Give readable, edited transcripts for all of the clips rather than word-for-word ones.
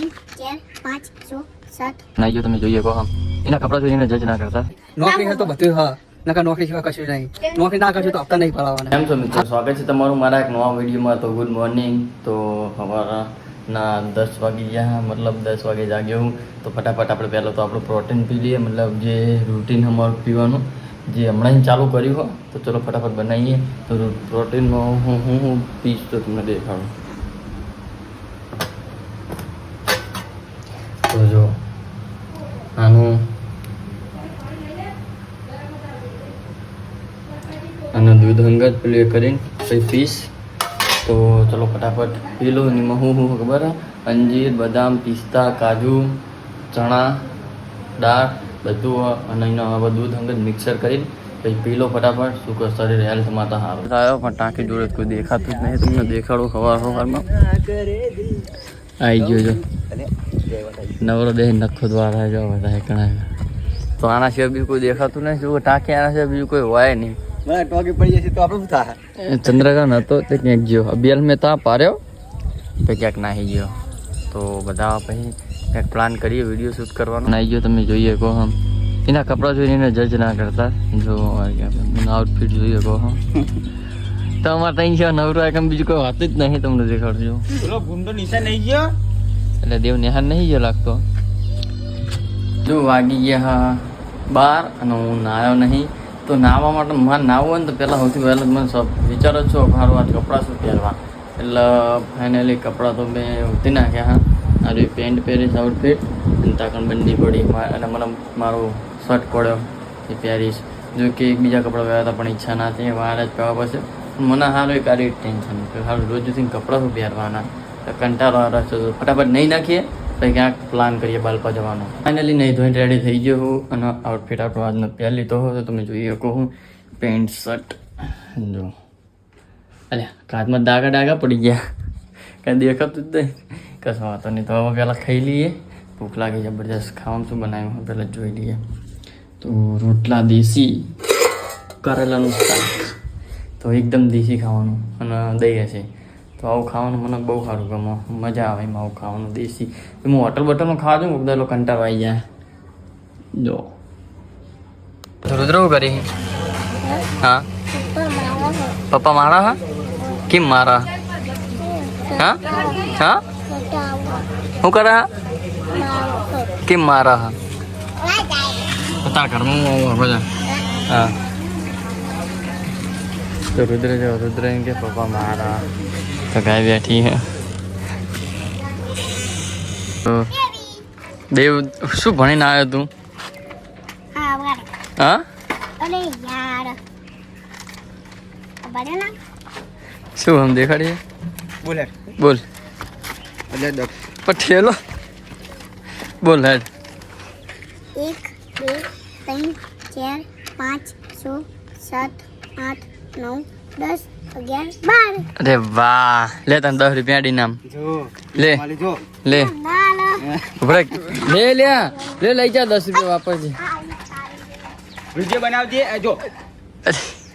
3 4 5 6 7 ના જો તમે જોઈએ કહો એના કપડા જોઈને જજ ના કરતા. નોકરી હે તો બધું હા, નકા નોકરી સિવાય કશું નહીં. નોકરી ના કરશો તો હપ્તા નહીં ભરાવાના. કેમ છો મિત્રો, સ્વાગત છે તમારું મારા એક નવા વિડીયોમાં. તો ગુડ મોર્નિંગ. તો સવારના 10 વાગી ગયા, મતલબ 10 વાગે જાગ્યો હું. તો ફટાફટ આપણે પહેલાં તો આપણું પ્રોટીન પી લઈએ, મતલબ જે રૂટીન અમારું પીવાનું જે હમણાં જ ચાલુ કર્યું હોય. તો ચલો ફટાફટ બનાવીએ. તો પ્રોટીનમાં હું પીશ તો તમને દેખાડું. તો જો આનું અને દૂધ અંગત પેલું એ કરીને પછી પીસ. તો ચલો ફટાફટ પી લો. એમાં હું ખબર અંજીર, બદામ, પિસ્તા, કાજુ, ચણા, દાળ બધું અને એનો હવે દૂધ અંગત મિક્સર કરીને પછી પી લો ફટાફટ. શું કહો, શરીર હેલ્થ માટે સારું આવ્યો. પણ ટાંકી જોડે કોઈ દેખાતું જ નહીં. તમને દેખાડું સવારમાં આવી ગયો જો નવરો દેહ નખો દ્વારા જો બધા ઘણા. તો આના સિવાય બીજું કોઈ દેખાતું નહીં. શું ટાંકી આના સિવાય બીજું કોઈ હોય નહીં. મને ટોકી પડી જશે તો આપણે શું થાય? ચંદ્રકાંત હતો તે ક્યાંક ગયો, અબિયાલ મેં ત્યાં પાર્યો તો ક્યાંક નાહી ગયો. તો બધા પછી કંઈક પ્લાન કરીએ વિડીયો શૂટ કરવાનો. નાહી ગયો તમે જોઈએ કહો હમ. એના કપડાં જોઈને એને જજ ના કરતા. જો આઉટફિટ જોઈએ કહો હમ. તો અમારે ત્યાં છે નવરો એકમ બીજું કોઈ વાત જ નહીં. તમને દેખાડજો પેલો ગુંડો નીચે નહીં ગયો એટલે દેવ નિહાર નહીં ગયો લાગતો. જો વાગી ગયા 12 અને હું નાહ્યો નહીં. તો નાહવા માટે મારે નાહવું હોય ને તો પહેલાં સૌથી પહેલાં મને વિચારો છો મારું આ કપડાં શું પહેરવા. એટલે ફાઇનલી કપડાં તો મેં ઉતી નાખ્યા. હા, મારી પેન્ટ પહેરીશ આઉટફિટ અને તાકણ બંડી પડી અને મને મારો શર્ટ પડ્યો એ પહેરીશ. જો કે એક બીજા કપડાં પહેર્યા હતા પણ ઈચ્છા ના થઈ, વાર જ પહેરવા પડશે. મને સારું એક આરી ટેન્શન કે સારું રોજ સુધી કપડાં શું પહેરવાના, કંટાળો આવે છે. ફટાફટ નહીં નાખીએ પછી ક્યાંક પ્લાન કરીએ બાલપા જવાનો. ફાઇનલી નહીં ધોઈને રેડી થઈ ગયો હું અને આઉટફિટ આપણો આજનો પહેરી લીધો હોય તો તમે જોઈ શકો હું પેન્ટ શર્ટ. જો અલ્યા કાચમાં ડાઘા પડી ગયા, કાંઈ દેખાતું જ નહીં. કશો વાતો નહીં. તો હવે પહેલાં ખાઈ લઈએ. ભૂખ લાગી જબરજસ્ત. ખાવાનું શું બનાવ્યું પહેલાં જોઈ લઈએ. તો રોટલા દેશી, કરેલાનું શાક, તો એકદમ દેશી ખાવાનું અને દહીં હશે. તો આવું ખાવાનું મને બહુ સારું ગમે, મજા આવે એમાં આવું ખાવાનું દેશી. હું હોટલ બોટલમાં ખાવા જાઉં બધા લોકો કંટાળો આવી જાય. જો રુદ્ર શું કરી? હા પપ્પા મારા હા કેમ મારા? હા હા શું કરે હા કેમ મારા હા તાર ઘરમાં આવું બધા. હા તો રુદ્ર જો રુદ્ર એમ કે પપ્પા મારા. તો ગાય બેઠી હે. તો દેવ શું ભણીને આવ્યો તું? હા અરે યાર બને ના શું આમ દેખાડીએ? બોલે બોલ એટલે પઠેલો બોલ હેડ. 1 2 3 4 5 6 7 8 9 10 11 12 અરે વાહ, લે તને 10 રૂપિયા ડી નામ જો લે માલી જો લે ના ના ઉભરે લે લઈ જા 10 રૂપિયા વાપરજે. વિડીયો બનાવજે. જો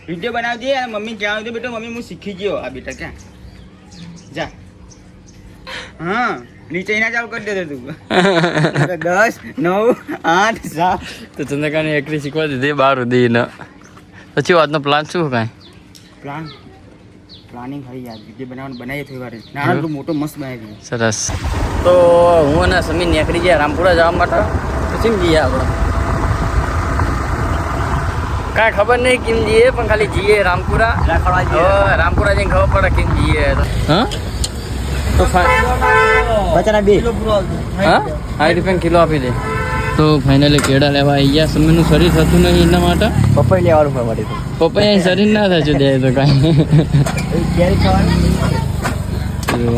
વિડીયો બનાવજે અને મમ્મી કહેવાનું છે બેટા મમ્મી હું શીખી ગયો આ બેટા ક્યાં જા. હા નીચે ના ચાલુ કરી દેતો તું. 10 9 8 7 તો ચંદ્રકાની એકરી શીખવા દીધી 12 સુધી ને પછી આજનો પ્લાન શું કાંઈ પ્લાનિંગ થઈ યાર. વિડીયો બનાવવાનું બનાવીએ થોડી વાર. નાનો તો મોટો મસ્ત બનાવી દઈએ. સરસ. તો હું અને સમીર નીકળી ગયા રામપુરા જવા માટે. પછી જઈએ આપણે કાંઈ ખબર નહીં કેમ જઈએ પણ ખાલી જઈએ રામપુરા. રામપુરા જઈને ખબર પડે કેમ જઈએ. હા તો બચારા 2 હા 60 રૂપિયા કિલો આપી દે. તો ફાઇનલી કેળા લેવા આવી ગયા. સમીરનું શરીર થતું નહીં એના માટે પપ્પાઈ લેવાનું હોય મારે તો. પપ્પા શરીર ના થશે દે તો કાંઈ. કેરી ખાવાનું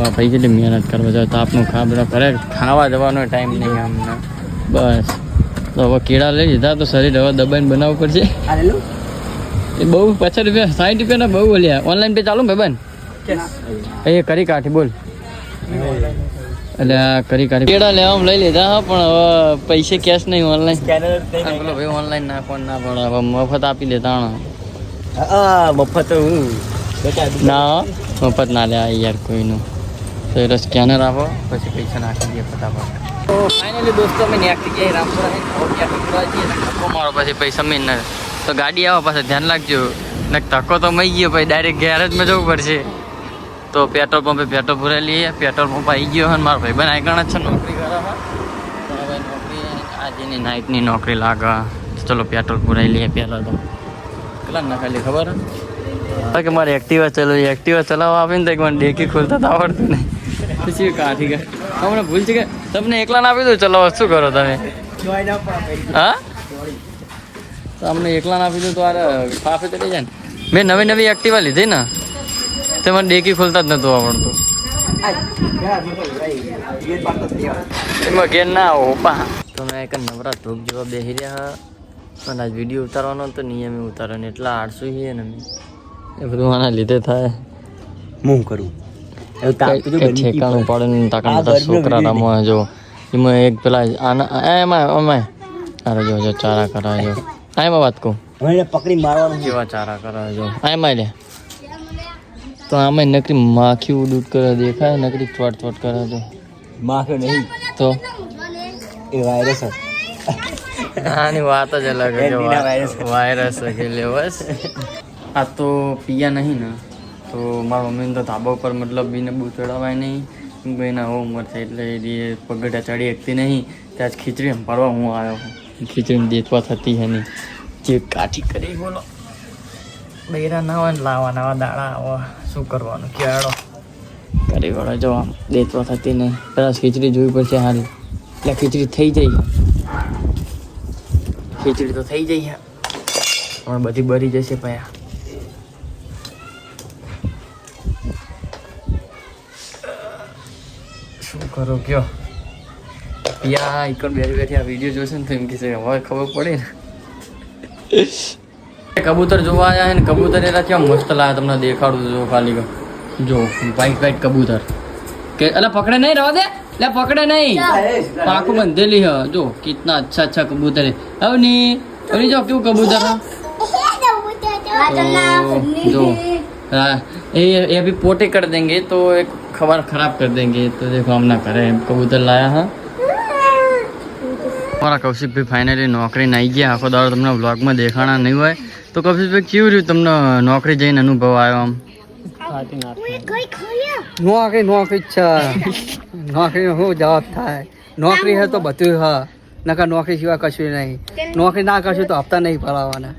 આ ભાઈ કેટલી મહેનત કરવા જાવ. તાપનું ખાબડા કરે ખાવા જવાનો ટાઈમ નહીં અમને. બસ તો હવે કેળા લઈ લીધા તો શરીર હવે દબાઈને બનાવવું પડશે. આ લેલું એ બહુ 50 રૂપિયા 60 રૂપિયાના બહુ બોલ્યા. ઓનલાઈન પે ચાલુ ભાઈ એ કરી કાઢી બોલ. એટલે આ કરી કાઢી કેળા લેવા લઈ લીધા હા પણ હવે પૈસે કેશ નહીં ઓનલાઈન. બોલો ભાઈ ઓનલાઈન નાખવાનું ના પડે હવે મફત આપી દેતા. મફત હું ના મફત ના લે યાર કોઈનું. તો એટલે સ્કેનર આપો પછી પૈસા નાખી દઈએ ફટાફટ. તો ફાઇનલી દોસ્તો અમે નાખી ગયા રામપુરા પૂરા જઈએ ધક્કો મારો પછી પૈસા મેં તો ગાડી આવો પાછા ધ્યાન રાખજો ને ધક્કો તો મળી ગયો પછી ડાયરેક્ટ ગેરેજમાં જવું પડશે. તો પેટ્રોલ પંપે પેટ્રોલ પુરાઈ લઈએ. પેટ્રોલ પંપ આવી ગયો અને મારો ભાઈબંધ આગળ જ છે નોકરી કરે છે. નોકરી આજની નાઇટની નોકરી લાગે. ચલો પેટ્રોલ પુરાઈ લઈએ પહેલાં તો. કેટલા ના ખાલી ખબર હે કે મારે એક્ટિવા ચલાવવા આપીને તો મને ડેકી ખોલતા તો આવડતું નહીં. પછી કાઠી ગયા તમને ભૂલ છે કે તમને એકલા ના આપી દઉં ચલાવવા શું કરો તમે? હા તો અમને એકલા ના આપી દઉં તો આરે ફાફે ચડી જાય ને. મેં નવી એક્ટિવા લીધી ને તો મને ડેકી ખોલતા જ નહોતું આવડતું. એમાં ઘેર ના આવો પા તો મેં એક નવરા ધૂપ જેવા બેસી રહ્યા પણ આજ વિડીયો ઉતારવાનો તો નિયમે ઉતારવાનો એટલા આળસુ છીએ ને એ બધું આના લીધે થાય. હું કરું ઠેકાણું પડે ને તાકા બધા છોકરા રમવા જો એમાં એક પેલા એમાં અરે જો ચારા કરાવે જો એમાં વાત કહું પકડી મારવાનું કેવા ચારા કરાવે જો એમાં લે તો આમાં નકરી માખી ઉડૂટ કરે દેખાય નકરી ચોટ કરે તો માખ્યો નહીં તો એ વાયરસ આની વાત જ અલગ વાયરસ લે બસ આ તો પિયા નહીં ને તો મારા મમ્મીને તો ધાબા ઉપર મતલબ બીને બહુ ચડાવાય નહીં કેમ કે એના ઉંમર છે એટલે એ પગડા ચડી શકતી નહીં ત્યાં જ ખીચડી ભરવા હું આવ્યો ખીચડીને દેતવા થતી હે નહીં જે કાઠી કરી બોલો બૈરા ના હોય ને લાવવા નવા દાડા આવા શું કરવાનું ક્યાડો કરી વળો જો આમ દેતવા થતી નહીં પેલા ખીચડી જોવી પડશે હાલ એટલે ખીચડી થઈ જાય ખીચડી તો થઈ જાય પણ બધી બરી જશે પયા શું કરો કયો યા એકણ બેઠી આ વિડીયો જોશે ને તો એમ કહેશે હવે ખબર પડે ને કબૂતર જોવા આવ્યા ને કબૂતર એના કેવા મસ્ત લાગે તમને દેખાડું જો ખાલી જો વ્હાઈટ કબૂતર કે અલા પકડે નહીં રવા દે લે પકડે નહીં પાંખું બંધેલી હ જો કિतना अच्छा कबूतर है अवनी जो क्यों कबूतर है जो ये अभी पोटे कर देंगे तो एक खबर खराब कर देंगे तो देखो हम ना करें कबूतर लाया है हमारा कौशिक भाई फाइनली नौकरी नहीं गया आखो दारो તમને વ્લોગમાં દેખાણા નહીં હોય તો કૌશિકભાઈ કેવું રહ્યું તમને નોકરી જઈને અનુભવ આવ્યો આમ? નોકરી છે નોકરી શું જવાબ થાય નોકરી હે તો બધું હ નકર નોકરી સિવાય કશું નહીં નોકરી ના કરશું તો હપ્તા નહીં ભરાવાના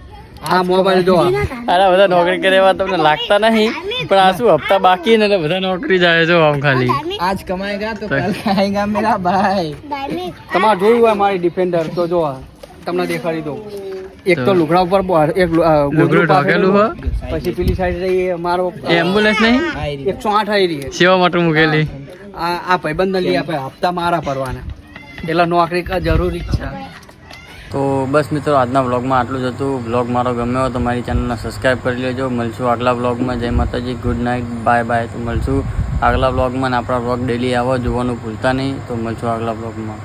આ મોબાઈલ જો અરે બધા નોકરી કરે એવા તમને લાગતા નહીં પણ આ શું હપ્તા બાકી ને બધા નોકરી જાય જો આમ ખાલી આજ કમાएगा તો કલ ખાएगा मेरा भाई તમારે જોયું હોય મારી ડિફેન્ડર તો જો તમને દેખાડી દઉં એક તો લુગડા ઉપર એક લુગડું ઢાકેલું હો પછી પેલી સાઈડ રહી મારો એમ્બ્યુલન્સ નહીં 108 આવી રહી સેવા માટે મૂકેલી આ ભાઈબંધ લઈ આપે હપ્તા મારા ભરવાના એટલે નોકરી જરૂરી જ છે. તો બસ મિત્રો આજના વ્લોગમાં આટલું જ હતું. વ્લોગ મારો ગમ્યો હોય તો મારી ચેનલને સબસ્ક્રાઈબ કરી લેજો. મળશું આગલા વ્લોગમાં. જય માતાજી, ગુડ નાઇટ, બાય. તો મળશું આગલા વ્લોગમાં. આપણા વ્લોગ ડેલી આવો જોવાનું ભૂલતા નહીં. તો મળશું આગલા વ્લોગમાં.